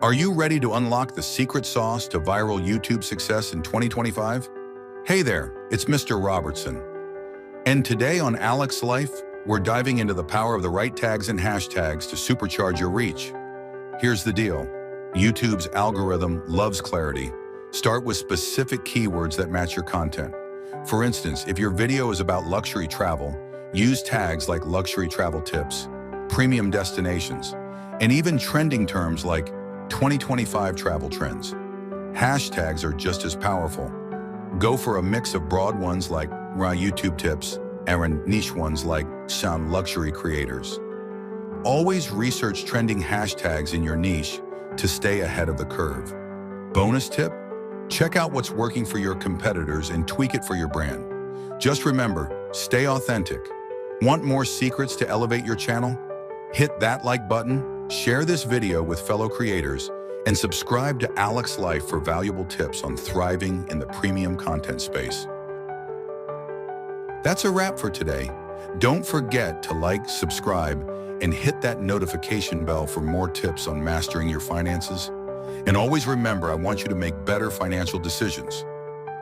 Are you ready to unlock the secret sauce to viral YouTube success in 2025? Hey there, it's Mr. Robertson. And today on Alux Life, we're diving into the power of the right tags and hashtags to supercharge your reach. Here's the deal. YouTube's algorithm loves clarity. Start with specific keywords that match your content. For instance, if your video is about luxury travel, use tags like luxury travel tips, premium destinations, and even trending terms like 2025 travel trends. Hashtags are just as powerful. Go for a mix of broad ones like raw YouTube tips and niche ones like some luxury creators. Always research trending hashtags in your niche to stay ahead of the curve. Bonus tip: check out what's working for your competitors and tweak it for your brand. Just remember, stay authentic. Want more secrets to elevate your channel? Hit that like button, share this video with fellow creators, and subscribe to Alux Life for valuable tips on thriving in the premium content space. That's a wrap for today. Don't forget to like, subscribe, and hit that notification bell for more tips on mastering your finances. And always remember, I want you to make better financial decisions.